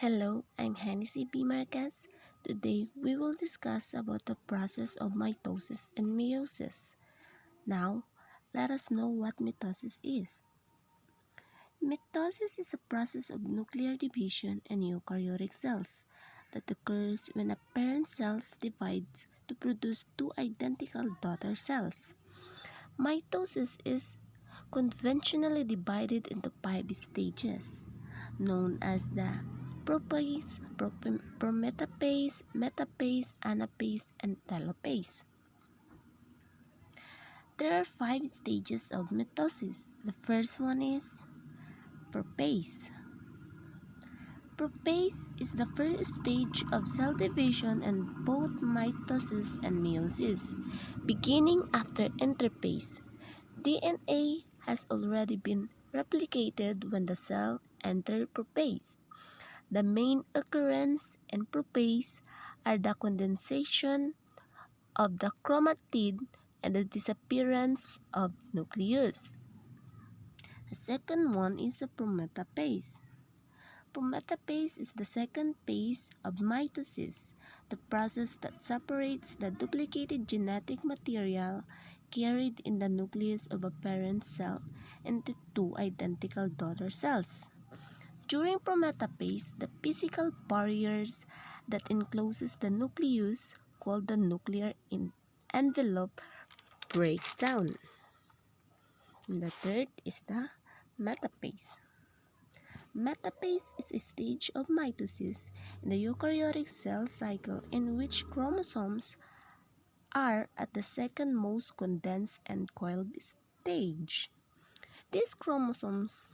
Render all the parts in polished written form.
Hello, I'm Henecy Marquez. Today we will discuss about the process of mitosis and meiosis. Now, let us know what mitosis is. Mitosis is a process of nuclear division in eukaryotic cells that occurs when a parent cell divides to produce two identical daughter cells. Mitosis is conventionally divided into 5 stages, known as the prophase, prometaphase, metaphase, anaphase, and telophase. There are 5 stages of mitosis. The first one is prophase. Prophase is the first stage of cell division in both mitosis and meiosis, beginning after interphase. DNA has already been replicated when the cell enters prophase. The main occurrence in prophase are the condensation of the chromatid and the disappearance of nucleus. The second one is the prometaphase. Prometaphase is the second phase of mitosis, the process that separates the duplicated genetic material carried in the nucleus of a parent cell into two identical daughter cells. During prometaphase, the physical barriers that encloses the nucleus, called the nuclear envelope, break down. And the third is the metaphase. Metaphase is a stage of mitosis in the eukaryotic cell cycle in which chromosomes are at the second most condensed and coiled stage. These chromosomes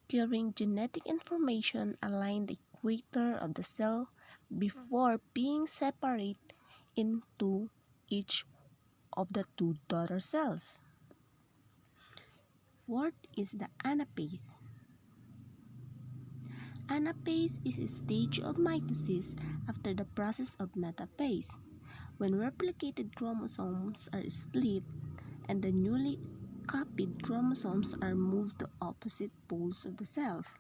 carrying genetic information align the equator of the cell before being separated into each of the two daughter cells. Fourth is the anaphase. Anaphase is a stage of mitosis after the process of metaphase, when replicated chromosomes are split and the newly copied chromosomes are moved to opposite poles of the cells.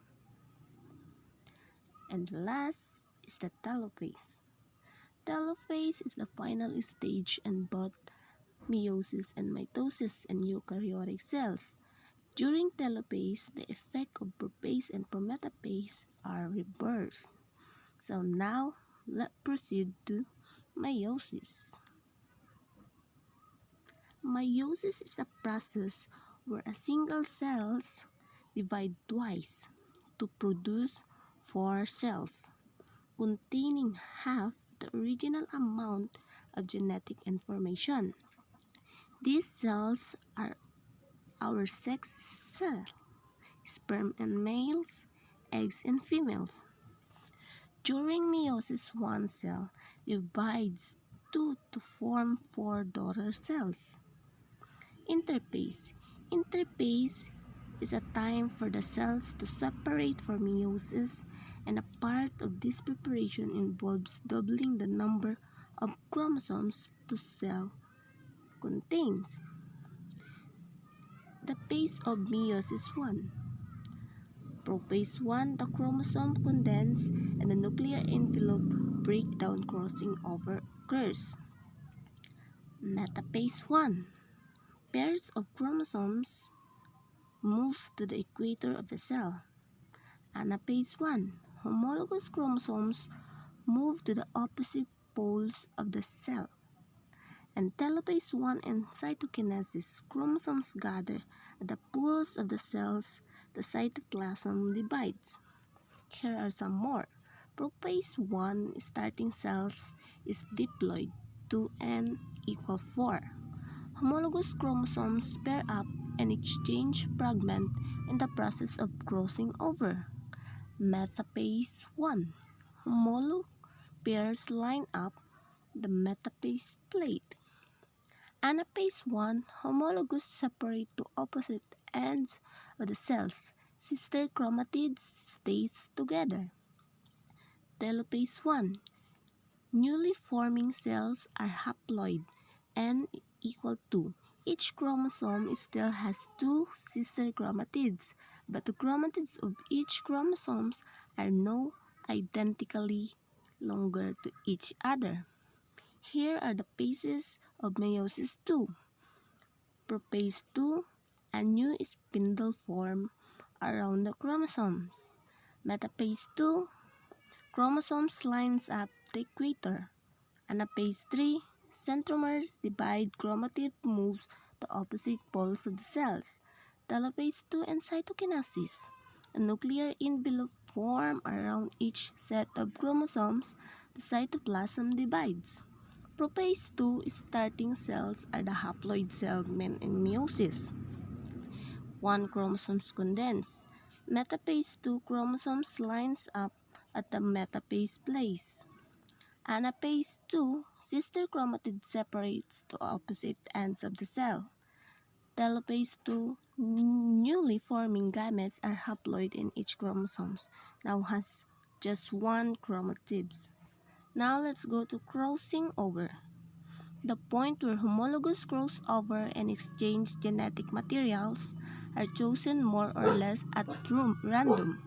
And last is the telophase. Telophase is the final stage in both meiosis and mitosis in eukaryotic cells. During telophase, the effect of prophase and prometaphase are reversed. So now, let's proceed to meiosis. Meiosis is a process where a single cells divide twice to produce 4 cells, containing half the original amount of genetic information. These cells are our sex cell, sperm and males, eggs and females. During meiosis, one cell divides 2 to form 4 daughter cells. Interphase. Interphase is a time for the cells to separate for meiosis, and a part of this preparation involves doubling the number of chromosomes the cell contains. The phase of meiosis 1. Prophase 1, the chromosome condense and the nuclear envelope breakdown crossing over occurs. Metaphase 1. Pairs of chromosomes move to the equator of the cell. Anaphase 1. Homologous chromosomes move to the opposite poles of the cell. And telophase 1 and cytokinesis, chromosomes gather at the poles of the cells, the cytoplasm divides. Here are some more. Prophase 1 starting cells is diploid, 2n equal 4. Homologous chromosomes pair up and exchange fragment in the process of crossing over. Metaphase 1. Homolog pairs line up the metaphase plate. Anaphase 1. Homologous separate to opposite ends of the cells. Sister chromatids stays together. Telophase 1. Newly forming cells are haploid, n equal 2. Each chromosome still has 2 sister chromatids, but the chromatids of each chromosomes are now identically longer to each other. Here are the phases of meiosis 2. Prophase 2, a new spindle form around the chromosomes. Metaphase 2, chromosomes lines up the equator. Anaphase 3, centromeres divide chromatin moves to opposite poles of the cells. Telophase 2 and cytokinesis. A nuclear envelope form around each set of chromosomes. The cytoplasm divides. Prophase 2 starting cells are the haploid segment in meiosis. One chromosomes condense. Metaphase 2 chromosomes lines up at the metaphase place. Anaphase 2, sister chromatid separates to opposite ends of the cell. Telophase 2, newly forming gametes are haploid in each chromosomes, now has just one chromatid. Now let's go to crossing over. The point where homologous cross over and exchange genetic materials are chosen more or less at random,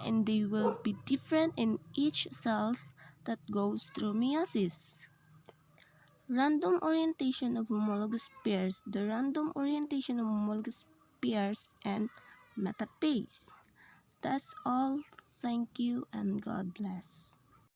and they will be different in each cells that goes through meiosis. Random orientation of homologous pairs, the random orientation of homologous pairs, and metaphase. That's all. Thank you and God bless.